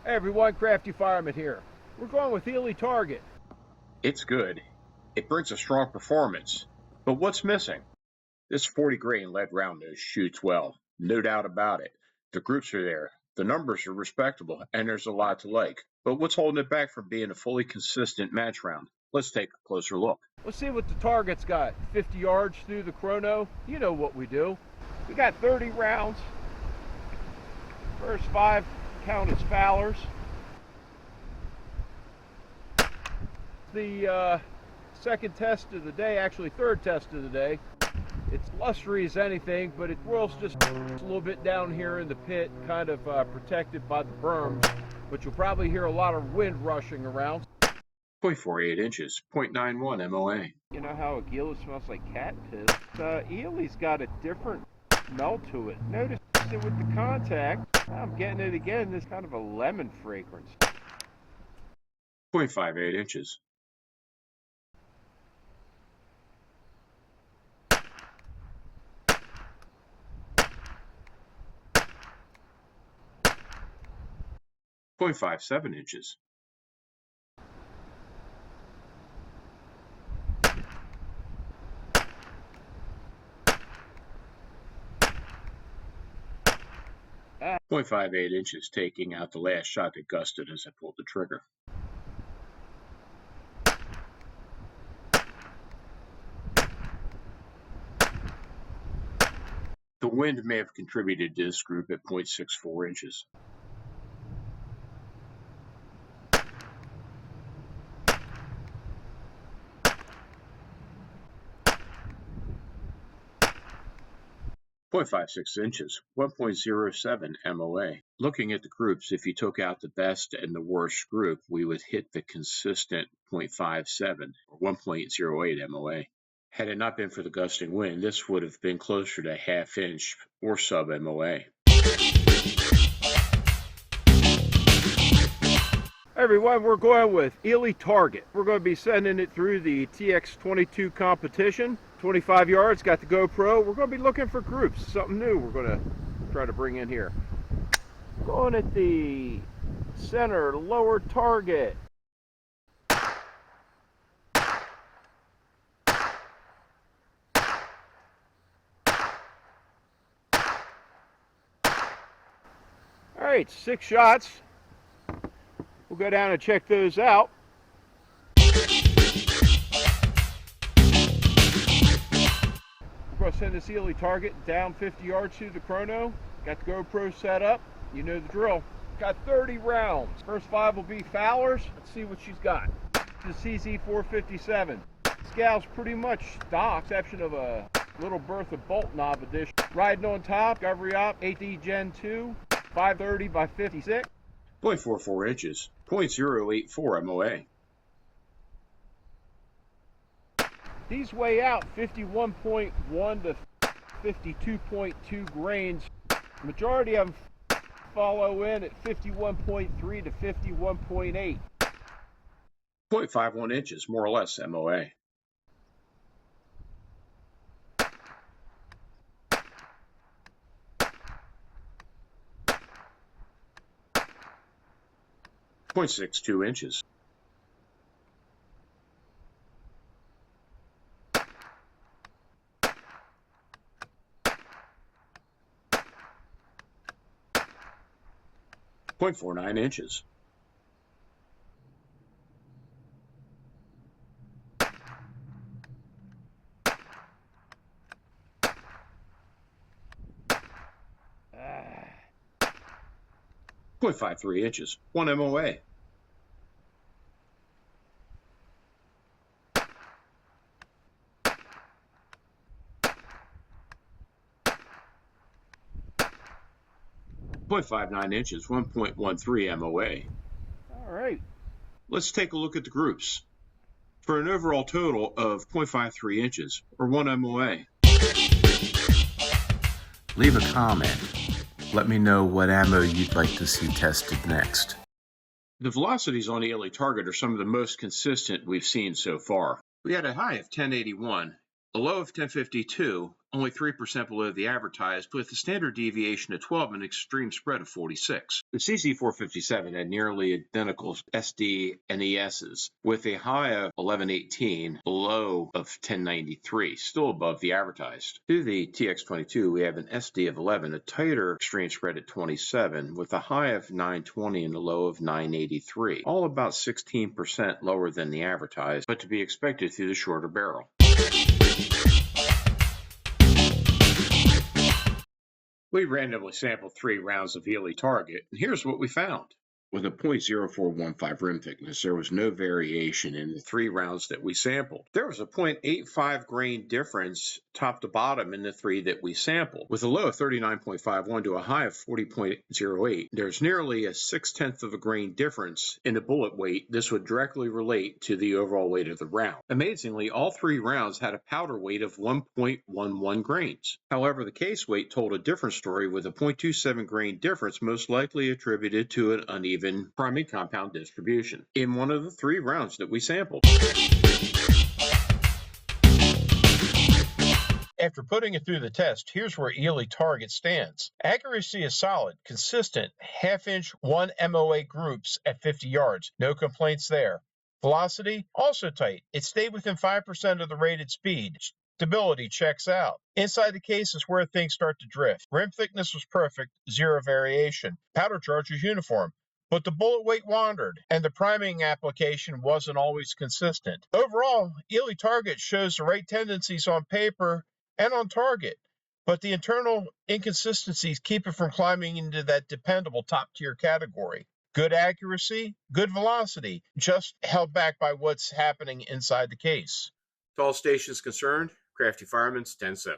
Hey everyone, Crafty Fireman here. We're going with Eley Target. It's good. It brings a strong performance. But what's missing? This 40 grain lead round nose shoots well, no doubt about it. The groups are there, the numbers are respectable, and there's a lot to like. But what's holding it back from being a fully consistent match round? Let's take a closer look. Let's see what the Target's got. 50 yards through the chrono. You know what we do. We got 30 rounds. First 5 count as Fowlers. The second test of the day, actually third test of the day. It's lustery as anything, but it whirls just a little bit down here in the pit, kind of protected by the berms, but you'll probably hear a lot of wind rushing around. 0.48 inches, 0.91 MOA. You know how a Gila smells like cat piss? Eley's got a different smell to it. Notice it with the contact. I'm getting it again, this kind of a lemon fragrance. 0.58 inches. 0.57 inches. 0.58 inches, taking out the last shot that gusted as I pulled the trigger. The wind may have contributed to this group at 0.64 inches. .56 inches, 1.07 MOA. Looking at the groups, if you took out the best and the worst group, we would hit the consistent 0.57 or 1.08 MOA. Had it not been for the gusting wind, this would have been closer to ½ inch or sub MOA. Everyone, we're going with Eley Target. We're going to be sending it through the TX22 competition. 25 yards, got the GoPro. We're going to be looking for groups, something new we're going to try to bring in here. Going at the center, lower target. All right, 6 shots. We'll go down and check those out. We're going to send this Eley Target down 50 yards through the chrono. Got the GoPro set up. You know the drill. Got 30 rounds. First 5 will be Fowlers. Let's see what she's got. The CZ457. This gal's pretty much stock, exception of a little Bertha bolt knob edition. Riding on top, Discovery Op 8D Gen 2, 530 by 56. 0.44 inches, 0.084 MOA. These weigh out 51.1 to 52.2 grains. Majority of them follow in at 51.3 to 51.8. 0.51 inches, more or less MOA. 0.62 inches. 0.49 inches. 0.53 inches, 1 MOA. 0.59 inches, 1.13 MOA. All right. Let's take a look at the groups. For an overall total of 0.53 inches, or 1 MOA. Leave a comment. Let me know what ammo you'd like to see tested next. The velocities on the Eley Target are some of the most consistent we've seen so far. We had a high of 1081, a low of 1052, only 3% below the advertised, with a standard deviation of 12 and an extreme spread of 46. The CZ457 had nearly identical SD and ESs, with a high of 1118, a low of 1093, still above the advertised. To the TX22, we have an SD of 11, a tighter extreme spread at 27, with a high of 920 and a low of 983, all about 16% lower than the advertised, but to be expected through the shorter barrel. We randomly sampled 3 rounds of Eley Target, and here's what we found. With a .0415 rim thickness, there was no variation in the 3 rounds that we sampled. There was a .85 grain difference top to bottom in the 3 that we sampled. With a low of 39.51 to a high of 40.08, there's nearly a 6/10 of a grain difference in the bullet weight. This would directly relate to the overall weight of the round. Amazingly, all 3 rounds had a powder weight of 1.11 grains. However, the case weight told a different story, with a .27 grain difference most likely attributed to an uneven priming compound distribution in one of the 3 rounds that we sampled. After putting it through the test, here's where Eley Target stands. Accuracy is solid, consistent, half-inch 1 MOA groups at 50 yards. No complaints there. Velocity, also tight. It stayed within 5% of the rated speed. Stability checks out. Inside the case is where things start to drift. Rim thickness was perfect, 0 variation. Powder charge was uniform, but the bullet weight wandered, and the priming application wasn't always consistent. Overall, Eley Target shows the right tendencies on paper and on target, but the internal inconsistencies keep it from climbing into that dependable top-tier category. Good accuracy, good velocity, just held back by what's happening inside the case. To all stations concerned, Crafty Fireman's 10-7.